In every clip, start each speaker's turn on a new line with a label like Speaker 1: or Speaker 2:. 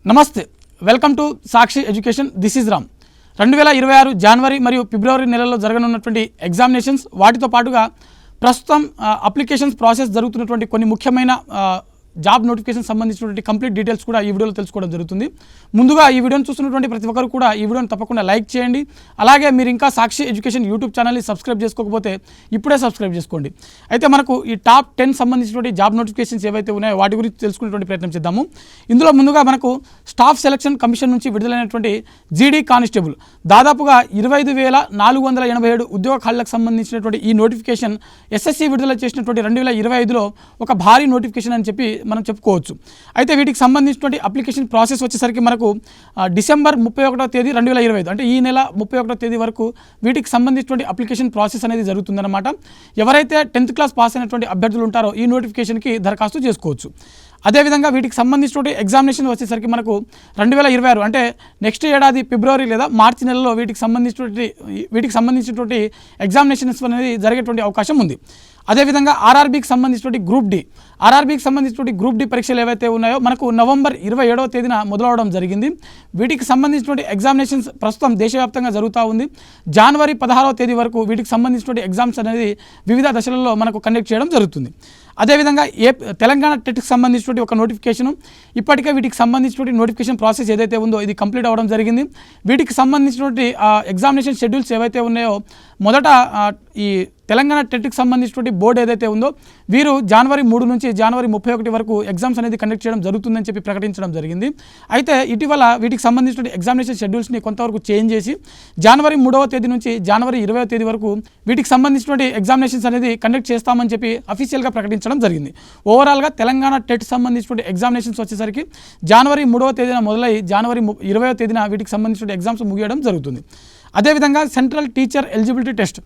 Speaker 1: నమస్తే, welcome to Sakshi education. This is Ram. 2026 జనవరి మరియు ఫిబ్రవరి నెలల్లో జరగనున్నటువంటి ఎగ్జామినేషన్స్, వాటితో పాటుగా ప్రస్తుతం అప్లికేషన్స్ ప్రాసెస్ జరుగుతున్నటువంటి కొన్ని ముఖ్యమైన జాబ్ నోటిఫికేషన్ సంబంధించినటువంటి కంప్లీట్ డీటెయిల్స్ కూడా ఈ వీడియోలో తెలుసుకోవడం జరుగుతుంది. ముందుగా ఈ వీడియోని చూస్తున్నటువంటి ప్రతి ఒక్కరు కూడా ఈ వీడియోని తప్పకుండా లైక్ చేయండి. అలాగే మీరు ఇంకా సాక్షి ఎడ్యుకేషన్ యూట్యూబ్ ఛానల్ని సబ్స్క్రైబ్ చేసుకోకపోతే ఇప్పుడే సబ్స్క్రైబ్ చేసుకోండి. అయితే మనకు ఈ టాప్ 10 సంబంధించినటువంటి జాబ్ నోటిఫికేషన్స్ ఏవైతే ఉన్నాయో వాటి గురించి తెలుసుకునేటువంటి ప్రయత్నం చేద్దాము. ఇందులో ముందుగా మనకు స్టాఫ్ సెలక్షన్ కమిషన్ నుంచి విడుదలైనటువంటి జీడీ కానిస్టేబుల్ దాదాపుగా 25,487 ఉద్యోగ ఖాళీలకు సంబంధించినటువంటి ఈ నోటిఫికేషన్ ఎస్ఎస్సి విడుదల చేసినటువంటి 2025లో ఒక భారీ నోటిఫికేషన్ అని చెప్పి మనం చెప్పుకోవచ్చు. అయితే వీటికి సంబంధించినటువంటి అప్లికేషన్ ప్రాసెస్ వచ్చేసరికి మనకు డిసెంబర్ 31వ తేదీ 2025 అంటే ఈ నెల 31వ తేదీ వరకు వీటికి సంబంధించినటువంటి అప్లికేషన్ ప్రాసెస్ అనేది జరుగుతుందన్నమాట. ఎవరైతే 10th క్లాస్ పాస్ అయినటువంటి అభ్యర్థులు ఉంటారో ఈ నోటిఫికేషన్కి దరఖాస్తు చేసుకోవచ్చు. అదేవిధంగా వీటికి సంబంధించినటువంటి ఎగ్జామినేషన్ వచ్చేసరికి మనకు 2026 అంటే నెక్స్ట్ ఏడాది ఫిబ్రవరి లేదా మార్చి నెలలో వీటికి సంబంధించినటువంటి ఎగ్జామినేషన్స్ అనేది జరిగేటువంటి అవకాశం ఉంది. అదేవిధంగా ఆర్ఆర్బీకి సంబంధించినటువంటి గ్రూప్ డి పరీక్షలు ఏవైతే ఉన్నాయో మనకు నవంబర్ 27వ తేదీన మొదలవడం జరిగింది. వీటికి సంబంధించినటువంటి ఎగ్జామినేషన్స్ ప్రస్తుతం దేశవ్యాప్తంగా జరుగుతూ ఉంది. జనవరి 16వ తేదీ వరకు వీటికి సంబంధించినటువంటి ఎగ్జామ్స్ అనేది వివిధ దశలలో మనకు కండక్ట్ చేయడం జరుగుతుంది. అదేవిధంగా తెలంగాణ టెట్కి సంబంధించినటువంటి ఒక నోటిఫికేషను, ఇప్పటికే వీటికి సంబంధించినటువంటి నోటిఫికేషన్ ప్రాసెస్ ఏదైతే ఉందో ఇది కంప్లీట్ అవ్వడం జరిగింది. వీటికి సంబంధించినటువంటి ఎగ్జామినేషన్ షెడ్యూల్స్ ఏవైతే ఉన్నాయో మొదట ఈ తెలంగాణ టెట్కి సంబంధించినటువంటి బోర్డు ఏదైతే ఉందో వీరు జనవరి 3 నుంచి జనవరి 31 వరకు ఎగ్జామ్స్ అనేది కండక్ట్ చేయడం జరుగుతుందని చెప్పి ప్రకటించడం జరిగింది. అయితే ఇటీవల వీటికి సంబంధించిన ఎగ్జామినేషన్ షెడ్యూల్స్ని కొంతవరకు చేంజ్ చేసి జనవరి 3వ తేదీ నుంచి జనవరి 20వ తేదీ వరకు వీటికి సంబంధించినటువంటి ఎగ్జామినేషన్స్ అనేది కండక్ట్ చేస్తామని చెప్పి అఫీషియల్గా ప్రకటించడం జరిగింది. ఓవరాల్గా తెలంగాణ టెట్ సంబంధించినటువంటి ఎగ్జామినేషన్స్ వచ్చేసరికి జనవరి 3వ తేదీన మొదలై జనవరి 20వ తేదీన వీటికి సంబంధించిన ఎగ్జామ్స్ ముగియడం జరుగుతుంది. అదేవిధంగా సెంట్రల్ టీచర్ ఎలిజిబిలిటీ టెస్ట్,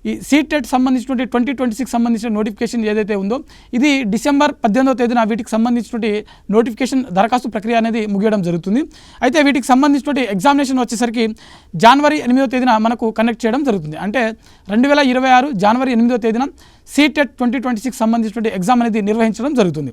Speaker 1: ఈ సీటెట్ సంబంధించినటువంటి 2026 సంబంధించిన నోటిఫికేషన్ ఏదైతే ఉందో ఇది డిసెంబర్ 18వ తేదీన వీటికి సంబంధించినటువంటి నోటిఫికేషన్ దరఖాస్తు ప్రక్రియ అనేది ముగియడం జరుగుతుంది. అయితే వీటికి సంబంధించినటువంటి ఎగ్జామినేషన్ వచ్చేసరికి జనవరి 8వ తేదీన మనకు కండక్ట్ చేయడం జరుగుతుంది. అంటే 2026 జనవరి 8వ తేదీన సీటెట్ 2026 సంబంధించినటువంటి ఎగ్జామ్ అనేది నిర్వహించడం జరుగుతుంది.